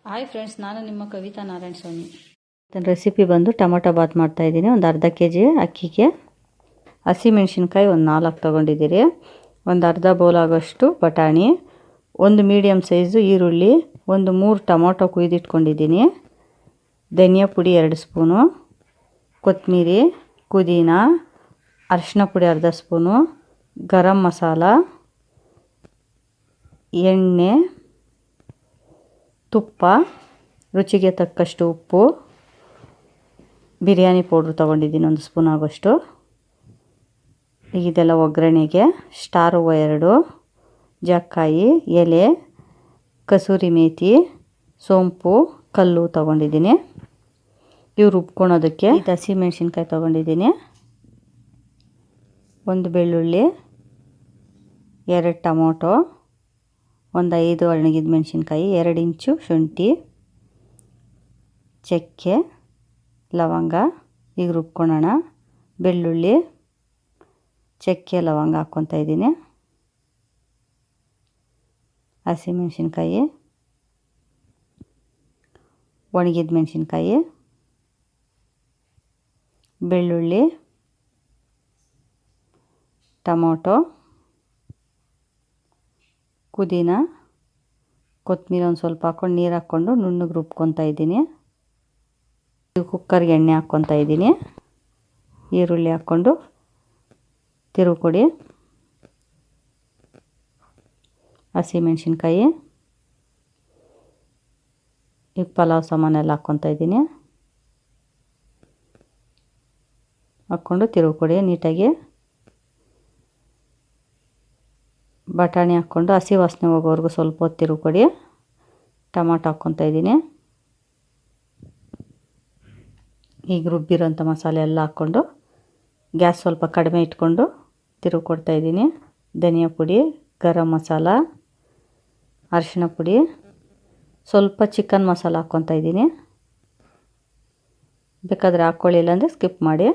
Hi friends, ನಾನು ನಿಮ್ಮ ಕವಿತಾ ನಾರಾಯಣ ಸ್ವಾಮಿ. Recipe ಬಂದು ಟೊಮೊಟೊ ಬಾತ್ ಮಾಡ್ತಾಯಿದ್ದೀನಿ. ಒಂದು ಅರ್ಧ kg ಅಕ್ಕಿಗೆ ಹಸಿಮೆಣ್ಸಿನ್ಕಾಯಿ ಒಂದು 4 ತೊಗೊಂಡಿದ್ದೀರಿ. ಒಂದು ಅರ್ಧ ಬೌಲ್ ಆಗೋಷ್ಟು ಬಟಾಣಿ, ಒಂದು ಮೀಡಿಯಮ್ ಸೈಜು ಈರುಳ್ಳಿ, ಒಂದು 3 ಟೊಮೊಟೊ ಕುಯ್ದಿಟ್ಕೊಂಡಿದ್ದೀನಿ, ಧನಿಯಾ ಪುಡಿ 2 ಸ್ಪೂನು, ಕೊತ್ತಂಬರಿ, ಪುದೀನ, ಅರಿಶಿನ ಪುಡಿ ಅರ್ಧ ಸ್ಪೂನು, ಗರಂ ಮಸಾಲ, ಎಣ್ಣೆ, ತುಪ್ಪ, ರುಚಿಗೆ ತಕ್ಕಷ್ಟು ಉಪ್ಪು, ಬಿರಿಯಾನಿ ಪೌಡ್ರ್ ತೊಗೊಂಡಿದ್ದೀನಿ 1 ಸ್ಪೂನ್ ಆಗೋಷ್ಟು. ಇದೆಲ್ಲ ಒಗ್ಗರಣೆಗೆ ಸ್ಟಾರ್ ಹೂವು 2, ಜಾಕಾಯಿ ಎಲೆ, ಕಸೂರಿ ಮೇಥಿ, ಸೋಂಪು, ಕಲ್ಲು ತೊಗೊಂಡಿದ್ದೀನಿ. ಇವು ರುಬ್ಕೊಳೋದಕ್ಕೆ ಹಸಿ ಮೆಣಸಿನ್ಕಾಯಿ ತೊಗೊಂಡಿದ್ದೀನಿ, 1 ಬೆಳ್ಳುಳ್ಳಿ, 2 ಟೊಮೊಟೊ, ಒಂದು 5 ಒಣಗಿದ ಮೆಣಸಿನ್ಕಾಯಿ, 2 ಇಂಚು ಶುಂಠಿ, ಚಕ್ಕೆ, ಲವಂಗ. ಈಗ ರುಬ್ಕೊಳ್ಳೋಣ. ಬೆಳ್ಳುಳ್ಳಿ, ಚಕ್ಕೆ, ಲವಂಗ ಹಾಕ್ಕೊತಾ ಇದ್ದೀನಿ, ಹಸಿಮೆಣಸಿನ್ಕಾಯಿ, ಒಣಗಿದ ಮೆಣಸಿನ್ಕಾಯಿ, ಬೆಳ್ಳುಳ್ಳಿ, ಟೊಮೊಟೊ, ಪುದೀನ, ಕೊತ್ತಂಬರಿ ಒಂದು ಸ್ವಲ್ಪ ಹಾಕ್ಕೊಂಡು ನೀರು ಹಾಕ್ಕೊಂಡು ನುಣ್ಣಗೆ ರುಬ್ಕೊತಾ ಇದ್ದೀನಿ. ಕುಕ್ಕರ್ಗೆ ಎಣ್ಣೆ ಹಾಕ್ಕೊತಾ ಇದ್ದೀನಿ. ಈರುಳ್ಳಿ ಹಾಕ್ಕೊಂಡು ತಿರುವು ಕೊಡಿ. ಹಸಿಮೆಣಸಿನ್ಕಾಯಿ, ಈಗ ಪಲಾವ್ ಸಾಮಾನೆಲ್ಲ ಹಾಕ್ಕೊತಾ ಇದ್ದೀನಿ, ಹಾಕ್ಕೊಂಡು ತಿರುವು ಕೊಡಿ ನೀಟಾಗಿ. ಬಟಾಣಿ ಹಾಕ್ಕೊಂಡು ಹಸಿ ವಾಸನೆ ಹೋಗೋವರೆಗೂ ಸ್ವಲ್ಪ ಹೊತ್ತು ತಿರುವು ಕೊಡಿ. ಟೊಮಾಟೊ ಹಾಕ್ಕೊತಾ ಇದ್ದೀನಿ. ಈಗ ರುಬ್ಬಿರೋಂಥ ಮಸಾಲೆ ಎಲ್ಲ ಹಾಕ್ಕೊಂಡು ಗ್ಯಾಸ್ ಸ್ವಲ್ಪ ಕಡಿಮೆ ಇಟ್ಕೊಂಡು ತಿರುವು ಕೊಡ್ತಾ ಇದ್ದೀನಿ. ಧನಿಯಾ ಪುಡಿ, ಗರಂ ಮಸಾಲ, ಅರಿಶಿನ ಪುಡಿ, ಸ್ವಲ್ಪ ಚಿಕನ್ ಮಸಾಲ ಹಾಕ್ಕೊತಾ ಇದ್ದೀನಿ. ಬೇಕಾದರೆ ಹಾಕ್ಕೊಳ್ಳಿ, ಇಲ್ಲಾಂದರೆ ಸ್ಕಿಪ್ ಮಾಡಿ.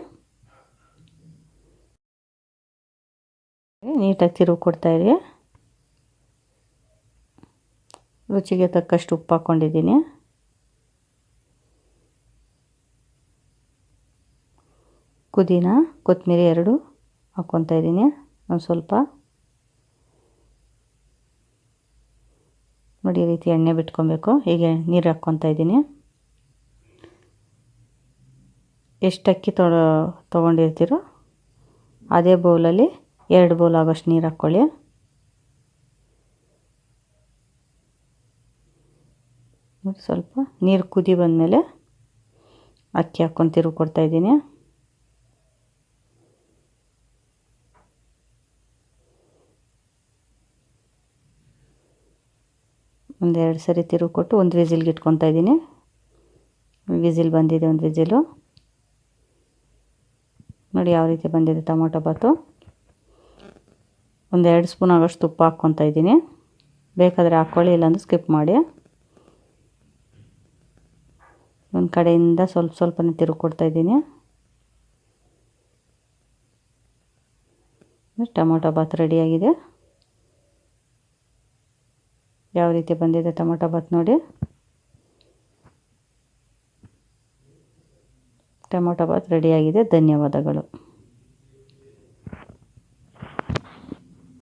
ನೀಟಾಗಿ ತಿರುವು ಕೊಡ್ತಾಯಿರಿ. ರುಚಿಗೆ ತಕ್ಕಷ್ಟು ಉಪ್ಪು ಹಾಕ್ಕೊಂಡಿದ್ದೀನಿ. ಪುದೀನ, ಕೊತ್ತಂಬರಿ 2 ಹಾಕ್ಕೊತಾ ಇದ್ದೀನಿ. ಒಂದು ಸ್ವಲ್ಪ ನೋಡಿ, ಈ ರೀತಿ ಎಣ್ಣೆ ಬಿಟ್ಕೊಬೇಕು. ಹೀಗೆ ನೀರು ಹಾಕ್ಕೊತಾ ಇದ್ದೀನಿ. ಎಷ್ಟು ಅಕ್ಕಿ ತೊಗೊಂಡಿರ್ತೀರೋ ಅದೇ ಬೌಲಲ್ಲಿ 2 ಬೌಲ್ ಆಗೋಷ್ಟು ನೀರು ಹಾಕ್ಕೊಳ್ಳಿ. ಸ್ವಲ್ಪ ನೀರು ಕುದಿ ಬಂದಮೇಲೆ ಅಕ್ಕಿ ಹಾಕ್ಕೊಂಡು ತಿರುವು ಕೊಡ್ತಾ ಇದ್ದೀನಿ. ಒಂದು 2 ಸರಿ ತಿರುವು ಕೊಟ್ಟು ಒಂದು ವಿಸಿಲ್ಗೆ ಇಟ್ಕೊತಾ ಇದ್ದೀನಿ. ವಿಸಿಲ್ ಬಂದಿದೆ, ಒಂದು ವಿಸಿಲು. ನೋಡಿ ಯಾವ ರೀತಿ ಬಂದಿದೆ ಟೊಮೊಟೊ ಬಾತು. ಒಂದು 2 ಸ್ಪೂನ್ ಆಗೋಷ್ಟು ತುಪ್ಪ ಹಾಕ್ಕೊತಾ ಇದ್ದೀನಿ. ಬೇಕಾದರೆ ಹಾಕ್ಕೊಳ್ಳಿ, ಇಲ್ಲಾಂದ್ರೆ ಸ್ಕಿಪ್ ಮಾಡಿ. ಒಂದು ಕಡೆಯಿಂದ ಸ್ವಲ್ಪನೇ ತಿರುವು ಕೊಡ್ತಾ ಇದ್ದೀನಿ. ಟೊಮೊಟೊ ಬಾತ್ ರೆಡಿಯಾಗಿದೆ. ಯಾವ ರೀತಿ ಬಂದಿದೆ ಟೊಮೊಟೊ ಬಾತ್ ನೋಡಿ. ಟೊಮೊಟೊ ಬಾತ್ ರೆಡಿಯಾಗಿದೆ. ಧನ್ಯವಾದಗಳು.